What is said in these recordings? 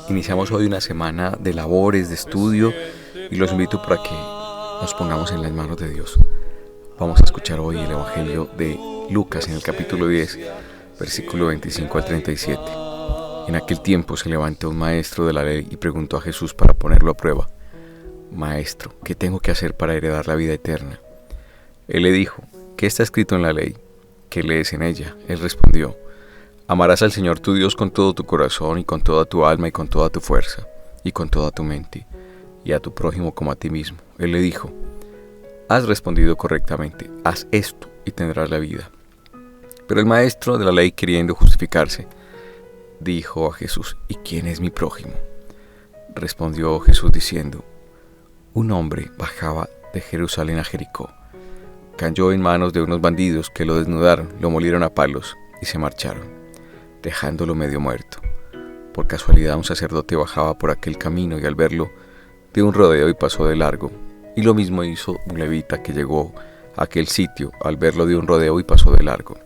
Iniciamos hoy una semana de labores, de estudio, y los invito para que nos pongamos en las manos de Dios. Vamos a escuchar hoy el Evangelio de Lucas en el capítulo 10, versículo 25 al 37. En aquel tiempo se levantó un maestro de la ley y preguntó a Jesús para ponerlo a prueba: Maestro, ¿qué tengo que hacer para heredar la vida eterna? Él le dijo: ¿Qué está escrito en la ley? ¿Qué lees en ella? Él respondió: Amarás al Señor tu Dios con todo tu corazón y con toda tu alma y con toda tu fuerza y con toda tu mente, y a tu prójimo como a ti mismo. Él le dijo: Has respondido correctamente, haz esto y tendrás la vida. Pero el maestro de la ley, queriendo justificarse, dijo a Jesús: ¿Y quién es mi prójimo? Respondió Jesús diciendo: Un hombre bajaba de Jerusalén a Jericó. Cayó en manos de unos bandidos que lo desnudaron, lo molieron a palos y se marcharon, dejándolo medio muerto. Por casualidad un sacerdote bajaba por aquel camino y al verlo dio un rodeo y pasó de largo. Y lo mismo hizo un levita que llegó a aquel sitio, al verlo dio un rodeo y pasó de largo.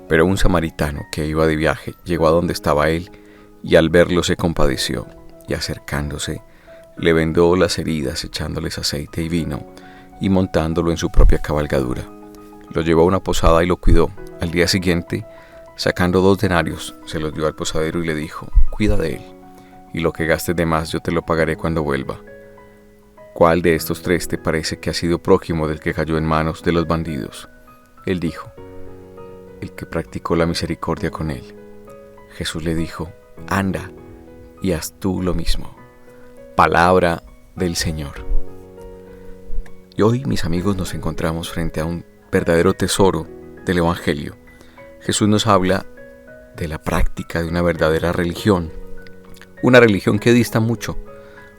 Pero un samaritano que iba de viaje llegó a donde estaba él y al verlo se compadeció y acercándose le vendó las heridas echándoles aceite y vino y montándolo en su propia cabalgadura. Lo llevó a una posada y lo cuidó. Al día siguiente, sacando 2 denarios, se los dio al posadero y le dijo: Cuida de él, y lo que gastes de más yo te lo pagaré cuando vuelva. ¿Cuál de estos 3 te parece que ha sido prójimo del que cayó en manos de los bandidos? Él dijo: El que practicó la misericordia con él. Jesús le dijo: Anda y haz tú lo mismo. Palabra del Señor. Y hoy, mis amigos, nos encontramos frente a un verdadero tesoro del Evangelio. Jesús nos habla de la práctica de una verdadera religión, una religión que dista mucho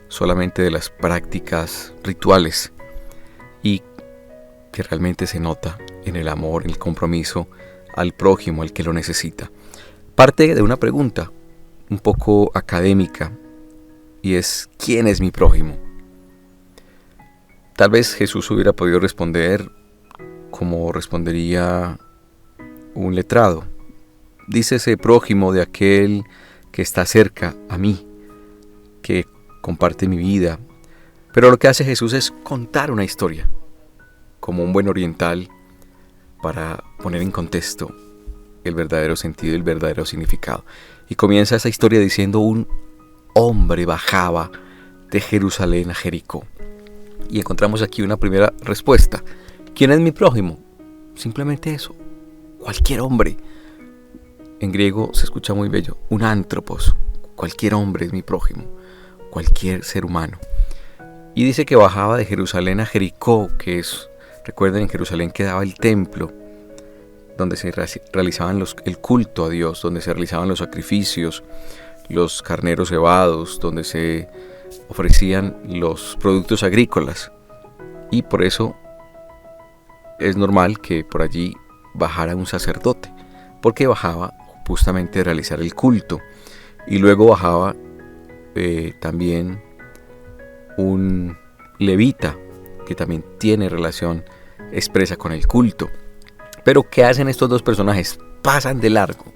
solamente de las prácticas rituales y que realmente se nota en el amor, en el compromiso al prójimo, al que lo necesita. Parte de una pregunta un poco académica y es: ¿quién es mi prójimo? Tal vez Jesús hubiera podido responder como respondería un letrado: dícese prójimo de aquel que está cerca a mí, que comparte mi vida. Pero lo que hace Jesús es contar una historia, como un buen oriental, para poner en contexto el verdadero sentido y el verdadero significado. Y comienza esa historia diciendo: un hombre bajaba de Jerusalén a Jericó. Y encontramos aquí una primera respuesta: ¿quién es mi prójimo? Simplemente eso, cualquier hombre. En griego se escucha muy bello, un ántropos. Cualquier hombre es mi prójimo, cualquier ser humano. Y dice que bajaba de Jerusalén a Jericó, que es, recuerden, en Jerusalén quedaba el templo, donde se realizaban el culto a Dios, donde se realizaban los sacrificios, los carneros cebados, donde se ofrecían los productos agrícolas. Y por eso es normal que por allí bajara un sacerdote, porque bajaba justamente a realizar el culto. Y luego bajaba también un levita, que también tiene relación expresa con el culto. Pero ¿qué hacen estos 2 personajes? Pasan de largo.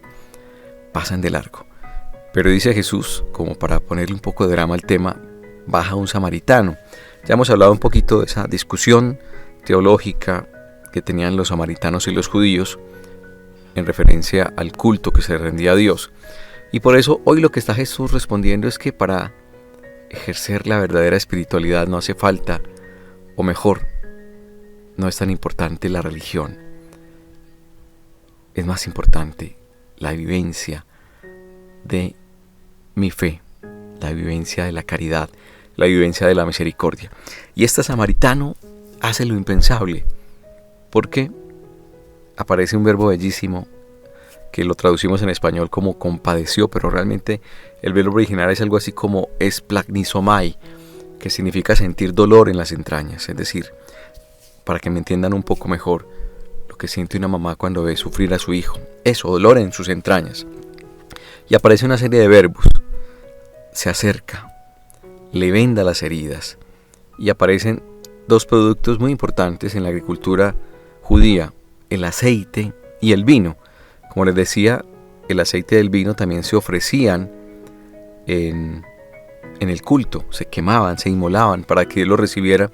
Pero dice Jesús, como para ponerle un poco de drama al tema, baja un samaritano. Ya hemos hablado un poquito de esa discusión teológica que tenían los samaritanos y los judíos en referencia al culto que se rendía a Dios. Y por eso hoy lo que está Jesús respondiendo es que para ejercer la verdadera espiritualidad no hace falta, o mejor, no es tan importante la religión. Es más importante la vivencia de mi fe, la vivencia de la caridad, la vivencia de la misericordia. Y este samaritano hace lo impensable, porque aparece un verbo bellísimo que lo traducimos en español como compadeció, pero realmente el verbo original es algo así como esplagnizomai, que significa sentir dolor en las entrañas. Es decir, para que me entiendan un poco mejor, lo que siente una mamá cuando ve sufrir a su hijo, eso, dolor en sus entrañas. Y aparece una serie de verbos: se acerca, le venda las heridas, y aparecen 2 productos muy importantes en la agricultura judía: el aceite y el vino. Como les decía, el aceite y el vino también se ofrecían en el culto, se quemaban, se inmolaban para que Él lo recibiera.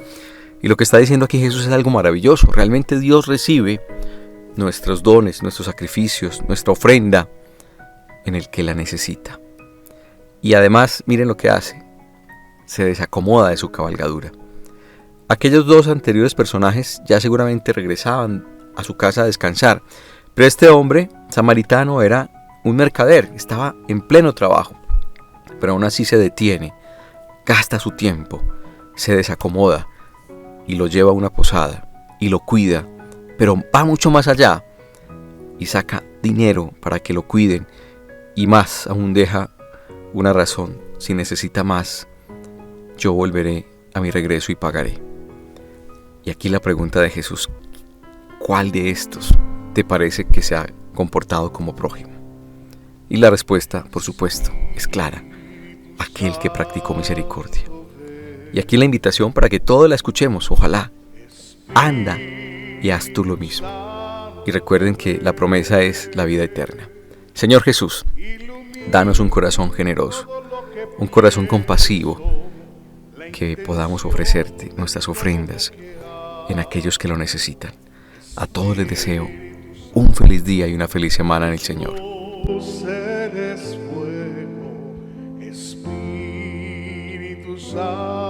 Y lo que está diciendo aquí Jesús es algo maravilloso. Realmente Dios recibe nuestros dones, nuestros sacrificios, nuestra ofrenda en el que la necesita. Y además, miren lo que hace. Se desacomoda de su cabalgadura. Aquellos dos anteriores personajes ya seguramente regresaban a su casa a descansar. Pero este hombre samaritano era un mercader, estaba en pleno trabajo. Pero aún así se detiene, gasta su tiempo, se desacomoda y lo lleva a una posada y lo cuida, pero va mucho más allá y saca dinero para que lo cuiden y más aún deja una razón: si necesita más, yo volveré a mi regreso y pagaré. Y aquí la pregunta de Jesús: ¿cuál de estos te parece que se ha comportado como prójimo? Y la respuesta, por supuesto, es clara: aquel que practicó misericordia. Y aquí la invitación para que todos la escuchemos, ojalá. Anda y haz tú lo mismo. Y recuerden que la promesa es la vida eterna. Señor Jesús, danos un corazón generoso, un corazón compasivo, que podamos ofrecerte nuestras ofrendas en aquellos que lo necesitan. A todos les deseo un feliz día y una feliz semana en el Señor. Eres fuego, Espíritu Santo.